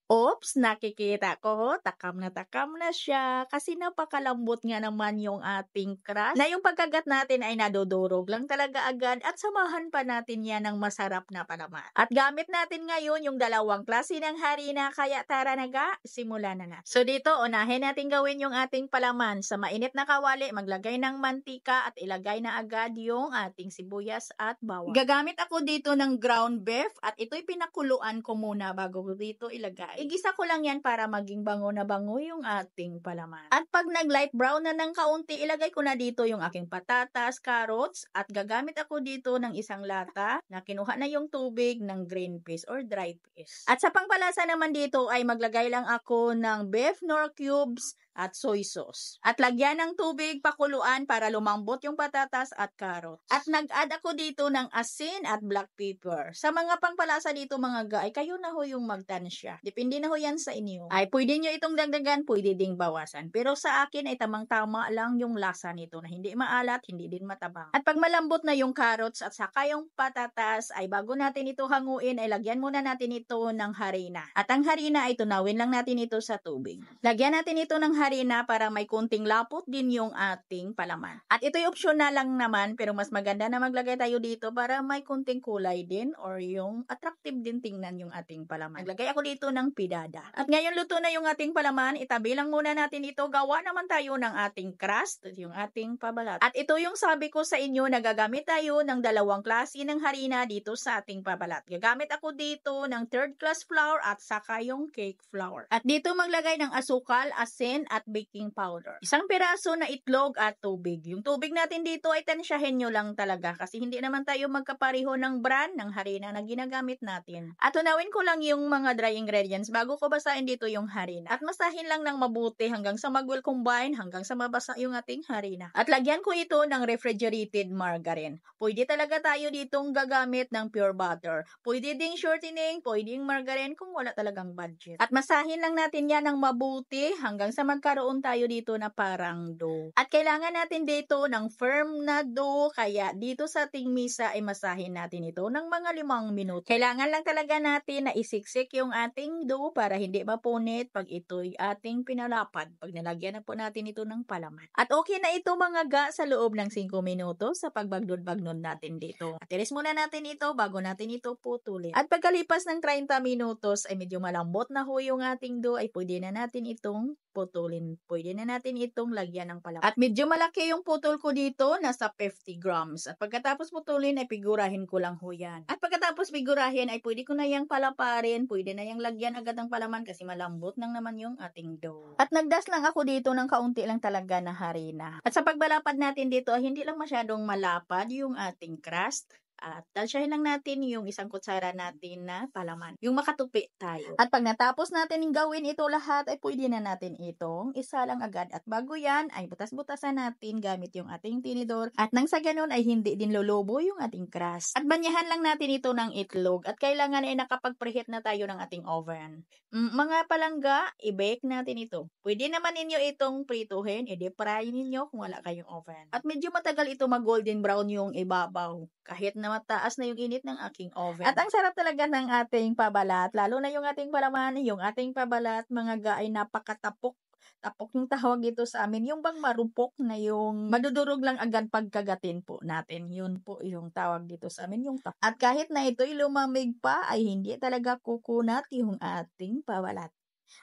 Oops, nakikita ko, takam na siya kasi napakalambot nga naman yung ating crust na yung pagkagat natin ay nadudurog lang talaga agad at samahan pa natin yan ng masarap na palaman. At gamit natin ngayon yung dalawang klase ng harina kaya tara na ga, simulan na natin. So dito, unahin natin gawin yung ating palaman. Sa mainit na kawali, maglagay ng mantika at ilagay na agad yung ating sibuyas at bawang. Gagamit ako dito ng ground beef at ito'y pinakuluan ko muna bago ko dito ilagay. Igisa ko lang yan para maging bango na bango yung ating palaman. At pag nag-light brown na ng kaunti, ilagay ko na dito yung aking patatas, carrots, at gagamit ako dito ng isang lata na kinuha na yung tubig ng green peas or dried peas. At sa pangpalasa naman dito ay maglagay lang ako ng beef nor cubes at soy sauce. At lagyan ng tubig, pakuluan para lumambot yung patatas at carrots. At nag-add ako dito ng asin at black pepper. Sa mga pangpalasa dito mga ga, ay kayo na ho yung magtansya. Depende na ho yan sa inyo. Ay pwede nyo itong dagdagan, pwede ding bawasan. Pero sa akin ay tamang-tama lang yung lasa nito na hindi maalat, hindi din matabang. At pag malambot na yung carrots at saka yung patatas, ay bago natin ito hanguin, ay lagyan muna natin ito ng harina. At ang harina ay tunawin lang natin ito sa tubig. Lagyan natin ito ng harina para may kunting lapot din yung ating palaman. At ito'y optional lang naman pero mas maganda na maglagay tayo dito para may kunting kulay din or yung attractive din tingnan yung ating palaman. Naglagay ako dito ng pidada. At ngayon luto na yung ating palaman, itabi lang muna natin ito. Gawa naman tayo ng ating crust, yung ating pabalat. At ito yung sabi ko sa inyo, nagagamit tayo ng dalawang klase ng harina dito sa ating pabalat. Gagamit ako dito ng third class flour at saka yung cake flour. At dito maglagay ng asukal, asin, at baking powder. Isang piraso na itlog at tubig. Yung tubig natin dito ay tansyahin nyo lang talaga kasi hindi naman tayo magkapareho ng brand ng harina na ginagamit natin. At tunawin ko lang yung mga dry ingredients bago ko basahin dito yung harina. At masahin lang ng mabuti hanggang sa mag-well combine, hanggang sa mabasa yung ating harina. At lagyan ko ito ng refrigerated margarine. Pwede talaga tayo ditong gagamit ng pure butter. Pwede ding shortening, pwedeng margarine kung wala talagang budget. At masahin lang natin yan ng mabuti hanggang sa magkaroon tayo dito na parang dough. At kailangan natin dito ng firm na dough, kaya dito sa ating misa ay masahin natin ito ng mga 5 minuto. Kailangan lang talaga natin na isiksik yung ating dough para hindi mapunit pag ito'y ating pinalapad. Pag nalagyan na po natin ito ng palaman. At okay na ito mga ga sa loob ng 5 minuto sa pagbagnod-bagnod natin dito. At iris muna natin ito bago natin ito putulin. At pagkalipas ng 30 minutos ay medyo malambot na ho yung ating dough ay pwede na natin itong putulin. Pwede na natin itong lagyan ng palaman. At medyo malaki yung putol ko dito, nasa 50 grams. At pagkatapos putulin ay figurahin ko lang ho yan. At pagkatapos figurahin ay pwede ko na yung palaparin, pwede na yung lagyan agad ng palaman kasi malambot lang naman yung ating dough. At nagdas lang ako dito ng kaunti lang talaga na harina. At sa pagbalapad natin dito ay hindi lang masyadong malapad yung ating crust. At tansyahin lang natin yung isang kutsara natin na palaman. Yung makatupi tayo. At pag natapos natin gawin ito lahat, ay pwede na natin itong isa lang agad. At bago yan, ay butas-butasan natin gamit yung ating tinidor. At nang sa ganun ay hindi din lulubo yung ating crust. At banyahan lang natin ito ng itlog. At kailangan ay nakapag-preheat na tayo ng ating oven. Mga palangga, i-bake natin ito. Pwede naman ninyo itong prituhin, i-deep fry ninyo kung wala kayong oven. At medyo matagal ito mag-golden brown yung ibabaw. Kahit na mataas na yung init ng aking oven. At ang sarap talaga ng ating pabalat, lalo na yung ating palaman, yung ating pabalat, mga ga ay napakatapok. Tapok yung tawag dito sa amin, yung bang marupok na yung madudurog lang agad pagkagatin po natin. Yun po yung tawag dito sa amin, yung tapok. At kahit na ito'y lumamig pa, ay hindi talaga kukunat yung ating pabalat.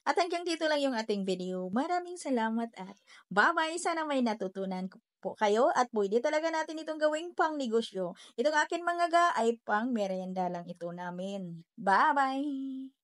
At hanggang dito lang yung ating video. Maraming salamat at bye-bye. Sana may natutunan po kayo at pwede talaga natin itong gawing pang negosyo. Itong akin mga ga ay pang merienda lang ito namin. Bye-bye!